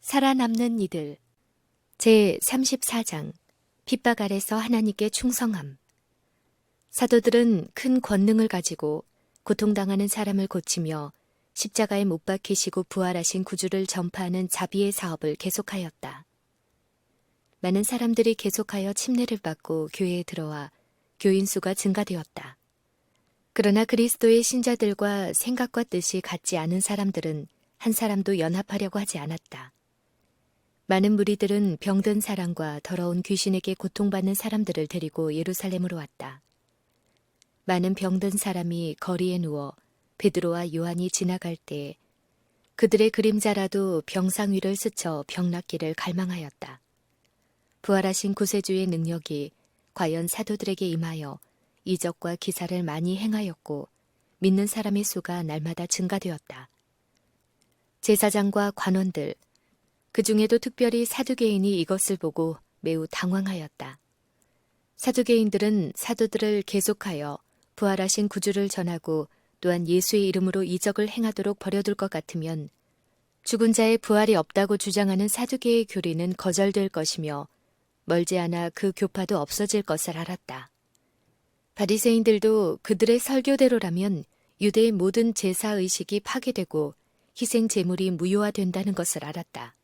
살아남는 이들 제34장 핍박 아래서 하나님께 충성함. 사도들은 큰 권능을 가지고 고통당하는 사람을 고치며 십자가에 못 박히시고 부활하신 구주를 전파하는 자비의 사업을 계속하였다. 많은 사람들이 계속하여 침례를 받고 교회에 들어와 교인 수가 증가되었다. 그러나 그리스도의 신자들과 생각과 뜻이 같지 않은 사람들은 한 사람도 연합하려고 하지 않았다. 많은 무리들은 병든 사람과 더러운 귀신에게 고통받는 사람들을 데리고 예루살렘으로 왔다. 많은 병든 사람이 거리에 누워 베드로와 요한이 지나갈 때 그들의 그림자라도 병상 위를 스쳐 병 낫기를 갈망하였다. 부활하신 구세주의 능력이 과연 사도들에게 임하여 이적과 기사를 많이 행하였고 믿는 사람의 수가 날마다 증가되었다. 제사장과 관원들, 그 중에도 특별히 사두개인이 이것을 보고 매우 당황하였다. 사두개인들은 사도들을 계속하여 부활하신 구주를 전하고 또한 예수의 이름으로 이적을 행하도록 버려둘 것 같으면 죽은 자의 부활이 없다고 주장하는 사두개의 교리는 거절될 것이며 멀지 않아 그 교파도 없어질 것을 알았다. 바리새인들도 그들의 설교대로라면 유대의 모든 제사의식이 파괴되고 희생 제물이 무효화된다는 것을 알았다.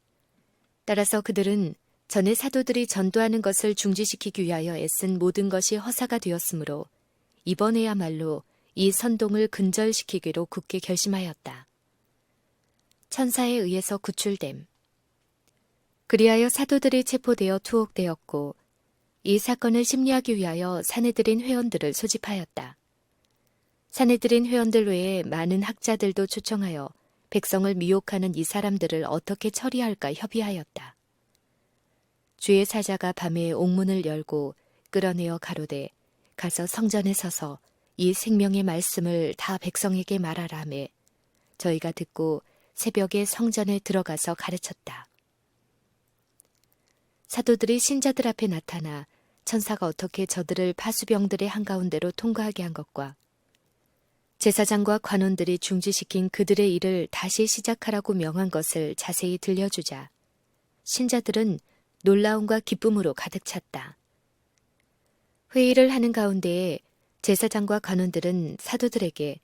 따라서 그들은 전에 사도들이 전도하는 것을 중지시키기 위하여 애쓴 모든 것이 허사가 되었으므로 이번에야말로 이 선동을 근절시키기로 굳게 결심하였다. 천사에 의해서 구출됨. 그리하여 사도들이 체포되어 투옥되었고 이 사건을 심리하기 위하여 사내들인 회원들을 소집하였다. 사내들인 회원들 외에 많은 학자들도 초청하여 백성을 미혹하는 이 사람들을 어떻게 처리할까 협의하였다. 주의 사자가 밤에 옥문을 열고 끌어내어 가로되 가서 성전에 서서 이 생명의 말씀을 다 백성에게 말하라 하매 저희가 듣고 새벽에 성전에 들어가서 가르쳤다. 사도들이 신자들 앞에 나타나 천사가 어떻게 저들을 파수병들의 한가운데로 통과하게 한 것과 제사장과 관원들이 중지시킨 그들의 일을 다시 시작하라고 명한 것을 자세히 들려주자 신자들은 놀라움과 기쁨으로 가득 찼다. 회의를 하는 가운데에 제사장과 관원들은 사도들에게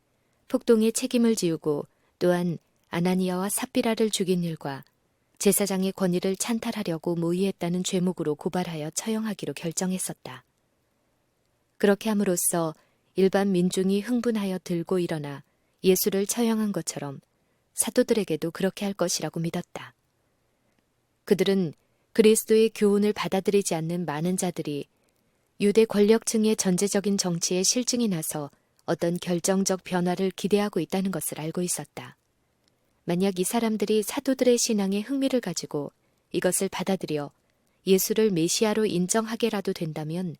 폭동의 책임을 지우고 또한 아나니아와 삽비라를 죽인 일과 제사장의 권위를 찬탈하려고 모의했다는 죄목으로 고발하여 처형하기로 결정했었다. 그렇게 함으로써 일반 민중이 흥분하여 들고 일어나 예수를 처형한 것처럼 사도들에게도 그렇게 할 것이라고 믿었다. 그들은 그리스도의 교훈을 받아들이지 않는 많은 자들이 유대 권력층의 전제적인 정치에 실증이 나서 어떤 결정적 변화를 기대하고 있다는 것을 알고 있었다. 만약 이 사람들이 사도들의 신앙에 흥미를 가지고 이것을 받아들여 예수를 메시아로 인정하게라도 된다면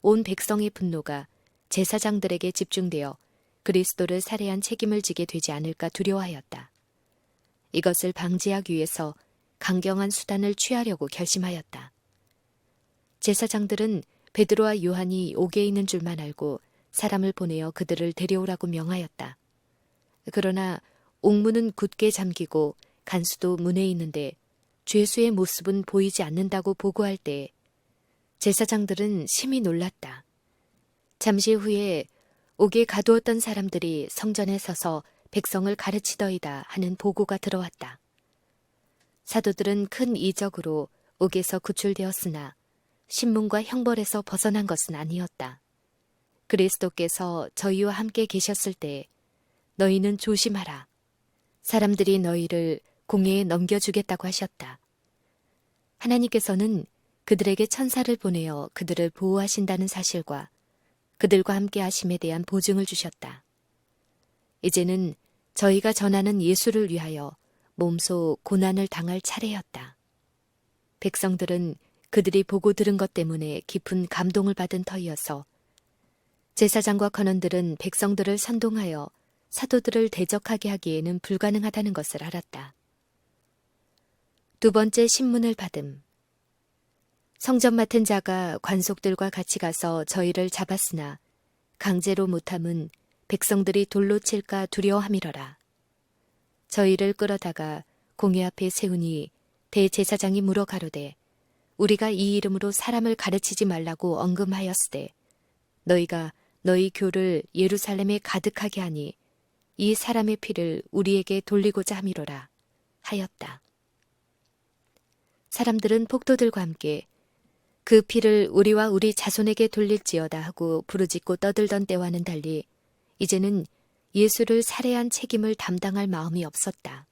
온 백성의 분노가 제사장들에게 집중되어 그리스도를 살해한 책임을 지게 되지 않을까 두려워하였다. 이것을 방지하기 위해서 강경한 수단을 취하려고 결심하였다. 제사장들은 베드로와 요한이 옥에 있는 줄만 알고 사람을 보내어 그들을 데려오라고 명하였다. 그러나 옥문은 굳게 잠기고 간수도 문에 있는데 죄수의 모습은 보이지 않는다고 보고할 때 제사장들은 심히 놀랐다. 잠시 후에 옥에 가두었던 사람들이 성전에 서서 백성을 가르치더이다 하는 보고가 들어왔다. 사도들은 큰 이적으로 옥에서 구출되었으나 신문과 형벌에서 벗어난 것은 아니었다. 그리스도께서 저희와 함께 계셨을 때 너희는 조심하라. 사람들이 너희를 공회에 넘겨주겠다고 하셨다. 하나님께서는 그들에게 천사를 보내어 그들을 보호하신다는 사실과 그들과 함께 하심에 대한 보증을 주셨다. 이제는 저희가 전하는 예수를 위하여 몸소 고난을 당할 차례였다. 백성들은 그들이 보고 들은 것 때문에 깊은 감동을 받은 터이어서 제사장과 관원들은 백성들을 선동하여 사도들을 대적하게 하기에는 불가능하다는 것을 알았다. 두 번째 신문을 받음. 성전 맡은 자가 관속들과 같이 가서 저희를 잡았으나 강제로 못함은 백성들이 돌로 칠까 두려워함이러라. 저희를 끌어다가 공회 앞에 세우니 대제사장이 물어 가로되 우리가 이 이름으로 사람을 가르치지 말라고 언금하였으되 너희가 너희 교를 예루살렘에 가득하게 하니 이 사람의 피를 우리에게 돌리고자 함이로라 하였다. 사람들은 폭도들과 함께 그 피를 우리와 우리 자손에게 돌릴지어다 하고 부르짖고 떠들던 때와는 달리 이제는 예수를 살해한 책임을 담당할 마음이 없었다.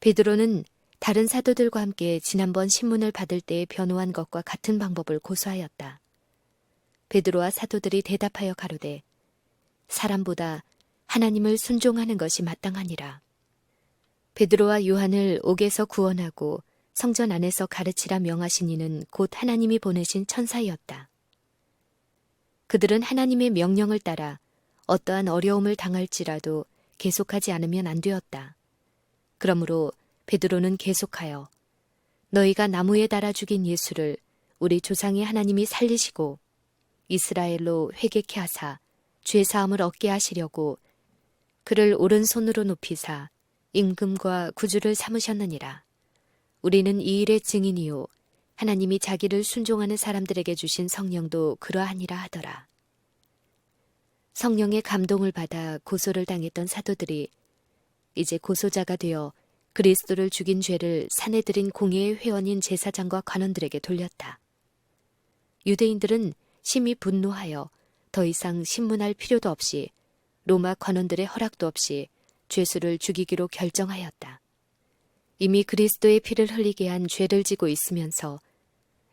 베드로는 다른 사도들과 함께 지난번 신문을 받을 때 변호한 것과 같은 방법을 고수하였다. 베드로와 사도들이 대답하여 가로되 사람보다 하나님을 순종하는 것이 마땅하니라. 베드로와 요한을 옥에서 구원하고 성전 안에서 가르치라 명하신 이는 곧 하나님이 보내신 천사이었다. 그들은 하나님의 명령을 따라 어떠한 어려움을 당할지라도 계속하지 않으면 안 되었다. 그러므로 베드로는 계속하여 너희가 나무에 달아 죽인 예수를 우리 조상의 하나님이 살리시고 이스라엘로 회개케 하사 죄사함을 얻게 하시려고 그를 오른손으로 높이사 임금과 구주를 삼으셨느니라. 우리는 이 일의 증인이요 하나님이 자기를 순종하는 사람들에게 주신 성령도 그러하니라 하더라. 성령의 감동을 받아 고소를 당했던 사도들이 이제 고소자가 되어 그리스도를 죽인 죄를 사내들인 공회의 회원인 제사장과 관원들에게 돌렸다. 유대인들은 심히 분노하여 더 이상 신문할 필요도 없이 로마 관원들의 허락도 없이 죄수를 죽이기로 결정하였다. 이미 그리스도의 피를 흘리게 한 죄를 지고 있으면서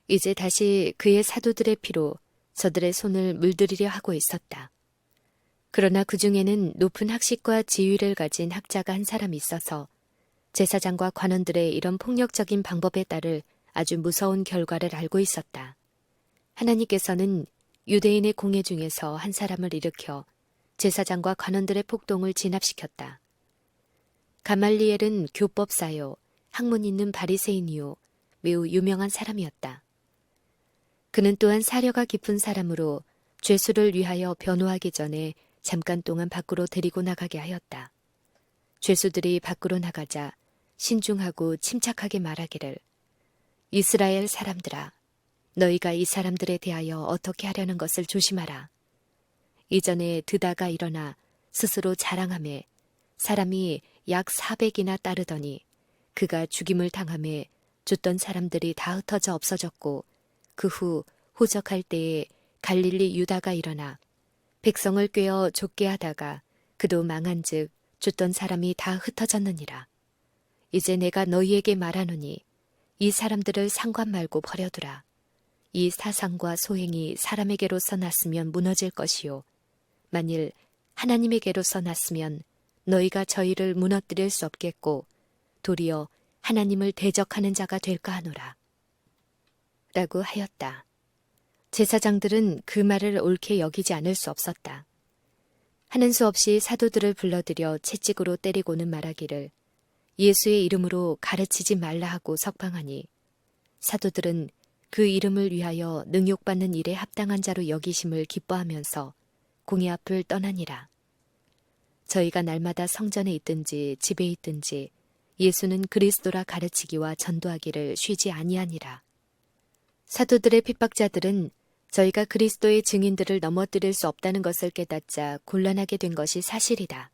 이제 다시 그의 사도들의 피로 저들의 손을 물들이려 하고 있었다. 그러나 그 중에는 높은 학식과 지위를 가진 학자가 한 사람이 있어서 제사장과 관원들의 이런 폭력적인 방법에 따를 아주 무서운 결과를 알고 있었다. 하나님께서는 유대인의 공회 중에서 한 사람을 일으켜 제사장과 관원들의 폭동을 진압시켰다. 가말리엘은 교법사요, 학문 있는 바리새인이요, 매우 유명한 사람이었다. 그는 또한 사려가 깊은 사람으로 죄수를 위하여 변호하기 전에 잠깐 동안 밖으로 데리고 나가게 하였다. 죄수들이 밖으로 나가자 신중하고 침착하게 말하기를 이스라엘 사람들아, 너희가 이 사람들에 대하여 어떻게 하려는 것을 조심하라. 이전에 드다가 일어나 스스로 자랑하며 사람이 약 400이나 따르더니 그가 죽임을 당함에 쫓던 사람들이 다 흩어져 없어졌고 그 후 호적할 때에 갈릴리 유다가 일어나 백성을 꿰어 쫓게 하다가 그도 망한즉 쫓던 사람이 다 흩어졌느니라. 이제 내가 너희에게 말하노니 이 사람들을 상관 말고 버려두라. 이 사상과 소행이 사람에게로서 났으면 무너질 것이요 만일 하나님에게로서 났으면 너희가 저희를 무너뜨릴 수 없겠고 도리어 하나님을 대적하는 자가 될까 하노라. 라고 하였다. 제사장들은 그 말을 옳게 여기지 않을 수 없었다. 하는 수 없이 사도들을 불러들여 채찍으로 때리고는 말하기를 예수의 이름으로 가르치지 말라 하고 석방하니 사도들은 그 이름을 위하여 능욕받는 일에 합당한 자로 여기심을 기뻐하면서 공회 앞을 떠나니라. 저희가 날마다 성전에 있든지 집에 있든지 예수는 그리스도라 가르치기와 전도하기를 쉬지 아니하니라. 사도들의 핍박자들은 저희가 그리스도의 증인들을 넘어뜨릴 수 없다는 것을 깨닫자 곤란하게 된 것이 사실이다.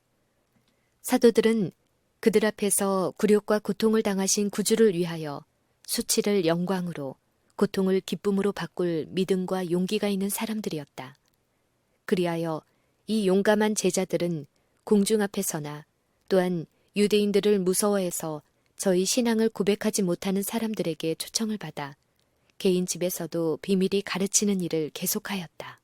사도들은 그들 앞에서 굴욕과 고통을 당하신 구주를 위하여 수치를 영광으로 고통을 기쁨으로 바꿀 믿음과 용기가 있는 사람들이었다. 그리하여 이 용감한 제자들은 공중 앞에서나 또한 유대인들을 무서워해서 저희 신앙을 고백하지 못하는 사람들에게 초청을 받아 개인 집에서도 비밀히 가르치는 일을 계속하였다.